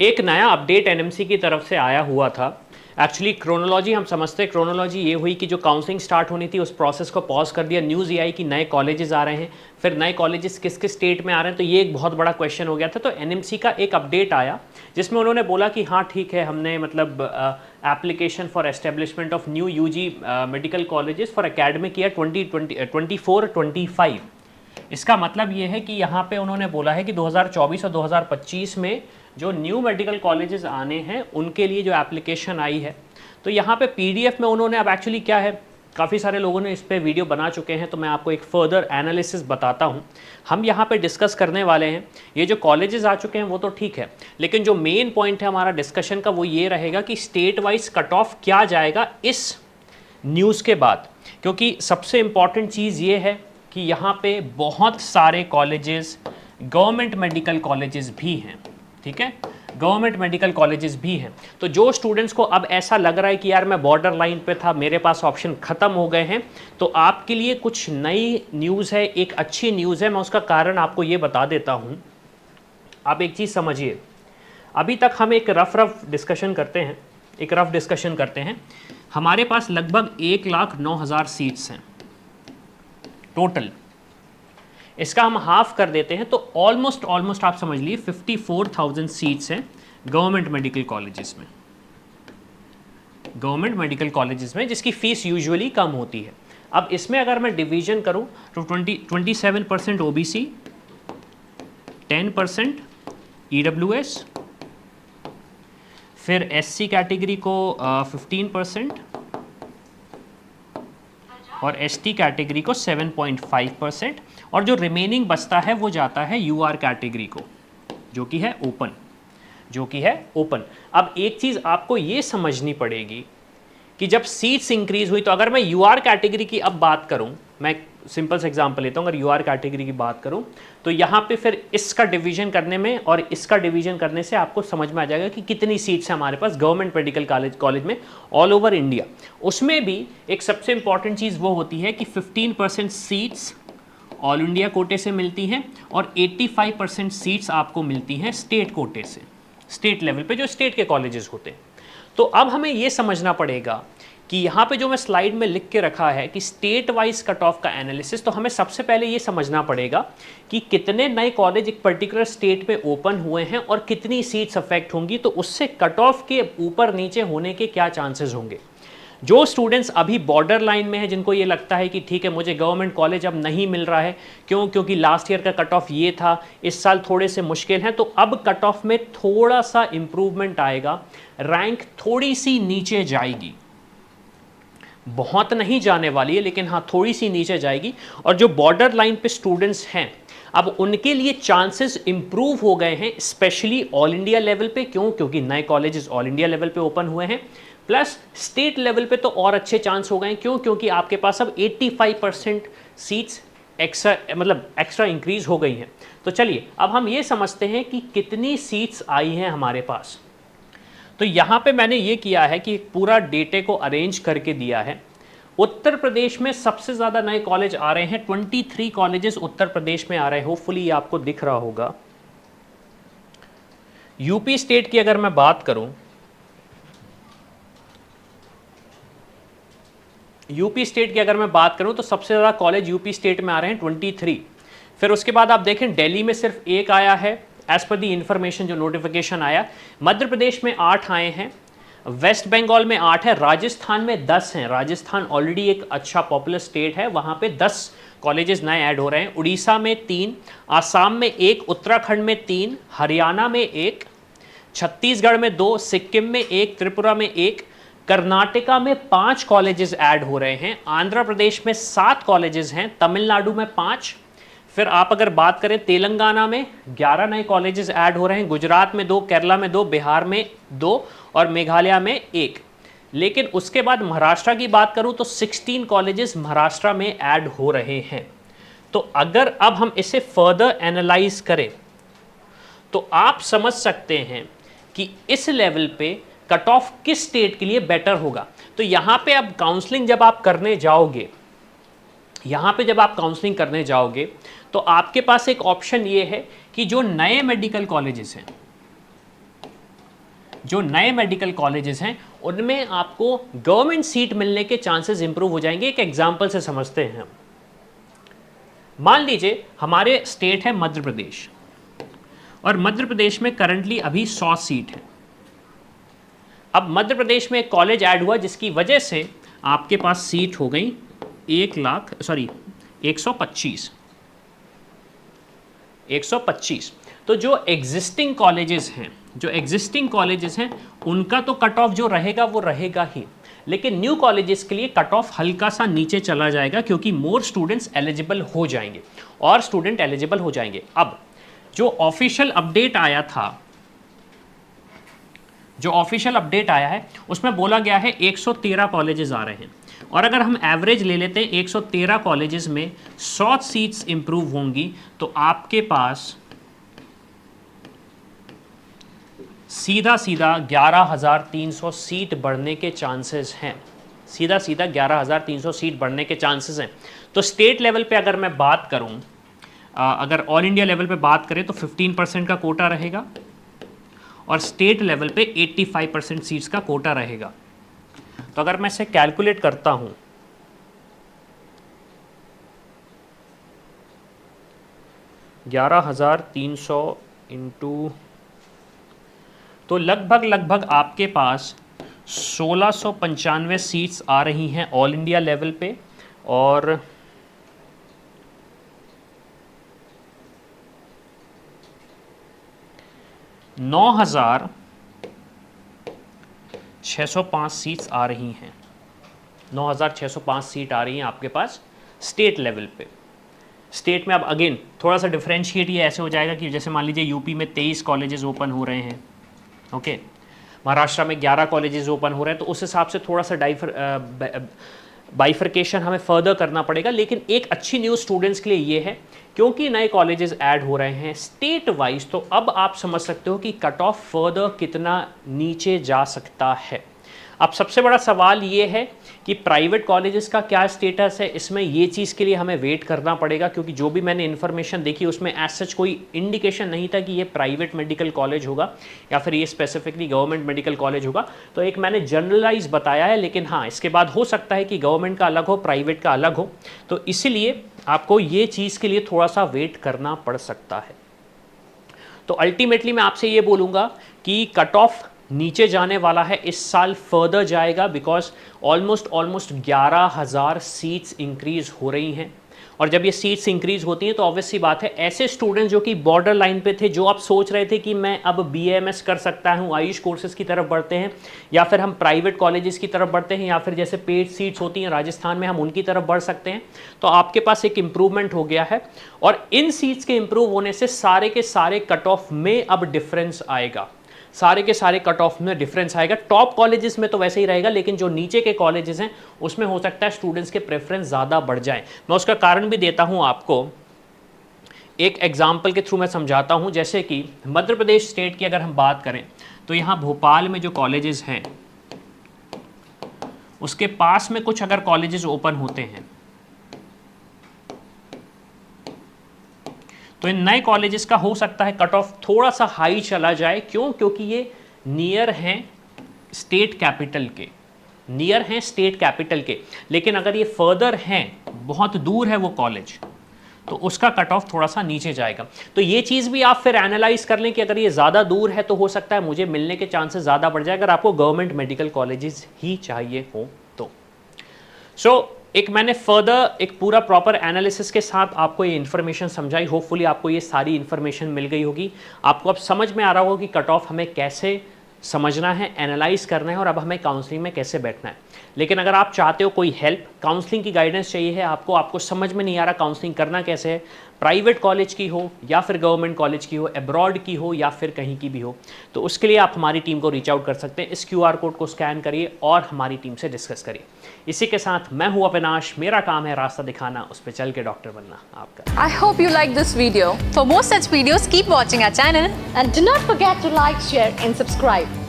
एक नया update NMC की तरफ से आया हुआ था। एक्चुअली क्रोनोलॉजी हम समझते हैं, क्रोनोलॉजी ये हुई कि जो काउंसलिंग स्टार्ट होनी थी उस प्रोसेस को पॉज कर दिया, न्यूज़ ये आई कि नए कॉलेजेस आ रहे हैं, फिर नए कॉलेजेस किस किस स्टेट में आ रहे हैं, तो ये एक बहुत बड़ा क्वेश्चन हो गया था। तो एनएमसी का एक अपडेट आया जिसमें उन्होंने बोला कि हाँ ठीक है, हमने मतलब application for establishment of new UG medical colleges for academic year 2024-25। इसका मतलब ये है कि यहाँ पे उन्होंने बोला है कि 2024 और 2025 में जो न्यू मेडिकल कॉलेजेस आने हैं उनके लिए जो एप्लीकेशन आई है, तो यहाँ पे पीडीएफ में उन्होंने, अब एक्चुअली क्या है, काफ़ी सारे लोगों ने इस पे वीडियो बना चुके हैं, तो मैं आपको एक फर्दर एनालिसिस बताता हूँ। हम यहाँ पे डिस्कस करने वाले हैं ये जो कॉलेजेस आ चुके हैं वो तो ठीक है, लेकिन जो मेन पॉइंट है हमारा डिस्कशन का वो ये रहेगा कि स्टेट वाइज कट ऑफ क्या जाएगा इस न्यूज़ के बाद, क्योंकि सबसे इम्पॉर्टेंट चीज़ ये है कि यहाँ पे बहुत सारे कॉलेजेस गवर्नमेंट मेडिकल कॉलेजेस भी हैं, ठीक है, गवर्नमेंट मेडिकल कॉलेजेस भी हैं। तो जो स्टूडेंट्स को अब ऐसा लग रहा है कि यार मैं बॉर्डर लाइन पे था, मेरे पास ऑप्शन ख़त्म हो गए हैं, तो आपके लिए कुछ नई न्यूज़ है, एक अच्छी न्यूज़ है। मैं उसका कारण आपको ये बता देता हूँ। आप एक चीज़ समझिए, अभी तक हम एक रफ डिस्कशन करते हैं, एक रफ डिस्कशन करते हैं। हमारे पास लगभग 1,09,000 सीट्स हैं टोटल। इसका हम हाफ कर देते हैं तो ऑलमोस्ट आप समझ लीजिए 54,000 सीट्स हैं गवर्नमेंट मेडिकल कॉलेजेस में, गवर्नमेंट मेडिकल कॉलेजेस में, जिसकी फीस यूजुअली कम होती है। अब इसमें अगर मैं डिवीजन करूं तो 27% ओबीसी, 10% ईडब्ल्यूएस, फिर एससी कैटेगरी को 15% और एसटी कैटेगरी को 7.5%, और जो रिमेनिंग बचता है वो जाता है यूआर कैटेगरी को, जो कि है ओपन, जो कि है ओपन। अब एक चीज़ आपको ये समझनी पड़ेगी कि जब सीट्स इंक्रीज हुई, तो अगर मैं यूआर कैटेगरी की अब बात करूं, मैं सिंपल से एग्जांपल लेता हूं, अगर यूआर कैटेगरी की बात करूं तो यहां पे फिर इसका डिवीजन करने में और इसका डिवीजन करने से आपको समझ में आ जाएगा कि कितनी सीट्स हैं हमारे पास गवर्नमेंट मेडिकल कॉलेज में ऑल ओवर इंडिया। उसमें भी एक सबसे इंपॉर्टेंट चीज़ वो होती है कि 15% सीट्स ऑल इंडिया कोटे से मिलती हैं और 85% सीट्स आपको मिलती हैं स्टेट कोटे से, स्टेट लेवल पे जो स्टेट के कॉलेजेस होते हैं। तो अब हमें ये समझना पड़ेगा कि यहाँ पे जो मैं स्लाइड में लिख के रखा है कि स्टेट वाइज कट ऑफ का एनालिसिस, तो हमें सबसे पहले ये समझना पड़ेगा कि कितने नए कॉलेज एक पर्टिकुलर स्टेट में ओपन हुए हैं और कितनी सीट्स अफेक्ट होंगी, तो उससे कट ऑफ के ऊपर नीचे होने के क्या चांसेस होंगे। जो स्टूडेंट्स अभी बॉर्डर लाइन में है, जिनको ये लगता है कि ठीक है मुझे गवर्नमेंट कॉलेज अब नहीं मिल रहा है, क्योंकि लास्ट ईयर का कट ऑफ ये था, इस साल थोड़े से मुश्किल है, तो अब कट ऑफ में थोड़ा सा इंप्रूवमेंट आएगा, रैंक थोड़ी सी नीचे जाएगी, बहुत नहीं जाने वाली है लेकिन हाँ थोड़ी सी नीचे जाएगी। और जो बॉर्डर लाइन पे स्टूडेंट्स हैं अब उनके लिए चांसेस इंप्रूव हो गए हैं, स्पेशली ऑल इंडिया लेवल पे। क्योंकि नए कॉलेजेस ऑल इंडिया लेवल पे ओपन हुए हैं, प्लस स्टेट लेवल पे तो और अच्छे चांस हो गए हैं। क्योंकि आपके पास अब 85% सीट्स एक्स्ट्रा इंक्रीज हो गई हैं। तो चलिए अब हम ये समझते हैं कि कितनी सीट्स आई हैं हमारे पास। तो यहाँ पे मैंने ये किया है कि पूरा डेटे को अरेंज करके दिया है। उत्तर प्रदेश में सबसे ज़्यादा नए कॉलेज आ रहे हैं, 23 कॉलेजेस उत्तर प्रदेश में आ रहे हैं, होपफुली ये आपको दिख रहा होगा। यूपी स्टेट की अगर मैं बात करूं, यूपी स्टेट की अगर मैं बात करूं तो सबसे ज़्यादा कॉलेज यूपी स्टेट में आ रहे हैं 23। फिर उसके बाद आप देखें दिल्ली में सिर्फ एक आया है एज पर दी इंफॉर्मेशन जो नोटिफिकेशन आया। मध्य प्रदेश में 8 आए हैं, वेस्ट बंगाल में 8 है, राजस्थान में 10 हैं। राजस्थान ऑलरेडी एक अच्छा पॉपुलर स्टेट है, वहाँ पे 10 कॉलेजेस नए ऐड हो रहे हैं। उड़ीसा में 3, आसाम में 1, उत्तराखंड में 3, हरियाणा में 1, छत्तीसगढ़ में 2, सिक्किम में 1, त्रिपुरा में 1, कर्नाटका में 5 कॉलेजेस ऐड हो रहे हैं, आंध्र प्रदेश में 7 कॉलेजेस हैं, तमिलनाडु में 5। फिर आप अगर बात करें तेलंगाना में 11 नए कॉलेजेस ऐड हो रहे हैं, गुजरात में 2, केरला में 2, बिहार में 2 और मेघालय में 1। लेकिन उसके बाद महाराष्ट्र की बात करूं तो 16 कॉलेजेस महाराष्ट्र में ऐड हो रहे हैं। तो अगर अब हम इसे फर्दर एनालाइज करें तो आप समझ सकते हैं कि इस लेवल पे कट ऑफ किस स्टेट के लिए बेटर होगा। तो यहां पे अब काउंसलिंग जब आप करने जाओगे, यहां पे जब आप काउंसलिंग करने जाओगे तो आपके पास एक ऑप्शन ये है कि जो नए मेडिकल कॉलेजेस हैं, जो नए मेडिकल कॉलेजेस हैं उनमें आपको गवर्नमेंट सीट मिलने के चांसेस इंप्रूव हो जाएंगे। एक एग्जांपल से समझते हैं हम। मान लीजिए हमारे स्टेट है मध्य प्रदेश, और मध्य प्रदेश में करंटली अभी 100 सीट है। अब मध्य प्रदेश में एक कॉलेज ऐड हुआ जिसकी वजह से आपके पास सीट हो गई 125। तो जो एग्जिस्टिंग कॉलेजेस हैं उनका तो कट ऑफ जो रहेगा वो रहेगा ही, लेकिन न्यू कॉलेजेस के लिए कट ऑफ हल्का सा नीचे चला जाएगा क्योंकि मोर स्टूडेंट्स एलिजिबल हो जाएंगे और स्टूडेंट एलिजिबल हो जाएंगे। अब जो ऑफिशियल अपडेट आया है उसमें बोला गया है 113 कॉलेजेस आ रहे हैं, और अगर हम एवरेज ले लेते हैं 113 कॉलेजेस में 100 सीट्स इंप्रूव होंगी तो आपके पास सीधा 11,300 सीट बढ़ने के चांसेस हैं। सीधा 11,300 सीट बढ़ने के चांसेस हैं। तो स्टेट लेवल पे अगर मैं बात करूं, अगर ऑल इंडिया लेवल पे बात करें तो 15% का कोटा रहेगा और स्टेट लेवल पे 85% सीट्स का कोटा रहेगा। तो अगर मैं इसे कैलकुलेट करता हूं, $11,300 इंटू, तो लगभग आपके पास 1695 सीट्स आ रही हैं ऑल इंडिया लेवल पे, और 9,605 सीट्स आ रही हैं। 9,605 सीट आ रही हैं आपके पास स्टेट लेवल पे। स्टेट में अब अगेन थोड़ा सा डिफरेंशिएट ये ऐसे हो जाएगा कि जैसे मान लीजिए यूपी में 23 कॉलेजेस ओपन हो रहे हैं, ओके, महाराष्ट्र में 11 कॉलेजेस ओपन हो रहे हैं, तो उस हिसाब से थोड़ा सा बाइफर्केशन हमें फर्दर करना पड़ेगा। लेकिन एक अच्छी न्यूज़ स्टूडेंट्स के लिए ये है, क्योंकि नए कॉलेजेस ऐड हो रहे हैं स्टेट वाइज, तो अब आप समझ सकते हो कि कट ऑफ फर्दर कितना नीचे जा सकता है। अब सबसे बड़ा सवाल ये है कि प्राइवेट कॉलेजेस का क्या स्टेटस है। इसमें ये चीज़ के लिए हमें वेट करना पड़ेगा, क्योंकि जो भी मैंने इन्फॉर्मेशन देखी उसमें एज सच कोई इंडिकेशन नहीं था कि ये प्राइवेट मेडिकल कॉलेज होगा या फिर ये स्पेसिफिकली गवर्नमेंट मेडिकल कॉलेज होगा। तो एक मैंने जनरलाइज बताया है, लेकिन हाँ, इसके बाद हो सकता है कि गवर्नमेंट का अलग हो, प्राइवेट का अलग हो, तो इसीलिए आपको ये चीज़ के लिए थोड़ा सा वेट करना पड़ सकता है। तो अल्टीमेटली मैं आपसे ये बोलूँगा कि कट ऑफ नीचे जाने वाला है, इस साल फर्दर जाएगा, बिकॉज ऑलमोस्ट 11,000 सीट्स इंक्रीज हो रही हैं। और जब ये सीट्स इंक्रीज होती हैं तो ऑब्वियस सी बात है, ऐसे स्टूडेंट्स जो कि बॉर्डर लाइन पे थे, जो आप सोच रहे थे कि मैं अब BAMS कर सकता हूँ, आयुष कोर्सेज की तरफ बढ़ते हैं, या फिर हम प्राइवेट कॉलेजेस की तरफ बढ़ते हैं, या फिर जैसे पेड सीट्स होती हैं राजस्थान में हम उनकी तरफ बढ़ सकते हैं, तो आपके पास एक इम्प्रूवमेंट हो गया है। और इन सीट्स के इम्प्रूव होने से सारे के सारे कट ऑफ में अब डिफरेंस आएगा, सारे के सारे कट ऑफ में डिफरेंस आएगा। टॉप कॉलेजेस में तो वैसे ही रहेगा, लेकिन जो नीचे के कॉलेजेस हैं उसमें हो सकता है स्टूडेंट्स के प्रेफरेंस ज़्यादा बढ़ जाए। मैं उसका कारण भी देता हूं आपको, एक एग्जाम्पल के थ्रू मैं समझाता हूं। जैसे कि मध्य प्रदेश स्टेट की अगर हम बात करें तो यहाँ भोपाल में जो कॉलेजेस हैं उसके पास में कुछ अगर कॉलेजेस ओपन होते हैं तो इन नए कॉलेजेस का हो सकता है कट ऑफ थोड़ा सा हाई चला जाए। क्यों? क्योंकि ये नियर हैं स्टेट कैपिटल के, नियर हैं स्टेट कैपिटल के। लेकिन अगर ये फर्दर हैं, बहुत दूर है वो कॉलेज, तो उसका कट ऑफ थोड़ा सा नीचे जाएगा। तो ये चीज़ भी आप फिर एनालाइज कर लें कि अगर ये ज़्यादा दूर है तो हो सकता है मुझे मिलने के चांसेस ज़्यादा बढ़ जाए, अगर आपको गवर्नमेंट मेडिकल कॉलेजेस ही चाहिए हो तो। एक मैंने फर्दर एक पूरा प्रॉपर एनालिसिस के साथ आपको ये इन्फॉर्मेशन समझाई। होपफुली आपको ये सारी इन्फॉर्मेशन मिल गई होगी, आपको अब समझ में आ रहा होगा कि कट ऑफ हमें कैसे समझना है, एनालाइज करना है और अब हमें काउंसलिंग में कैसे बैठना है। लेकिन अगर आप चाहते हो कोई हेल्प, काउंसलिंग की गाइडेंस चाहिए है आपको समझ में नहीं आ रहा काउंसलिंग करना कैसे है, प्राइवेट कॉलेज की हो या फिर गवर्नमेंट कॉलेज की हो, अब्रॉड की हो या फिर कहीं की भी हो, तो उसके लिए आप हमारी टीम को रीच आउट कर सकते हैं। इस QR कोड को स्कैन करिए और हमारी टीम से डिस्कस करिए। इसी के साथ मैं हूं अविनाश, मेरा काम है रास्ता दिखाना, उस पर चल के डॉक्टर बनना आपका। I hope you like this video. For more such videos, keep watching our channel and do not forget to like, share and subscribe.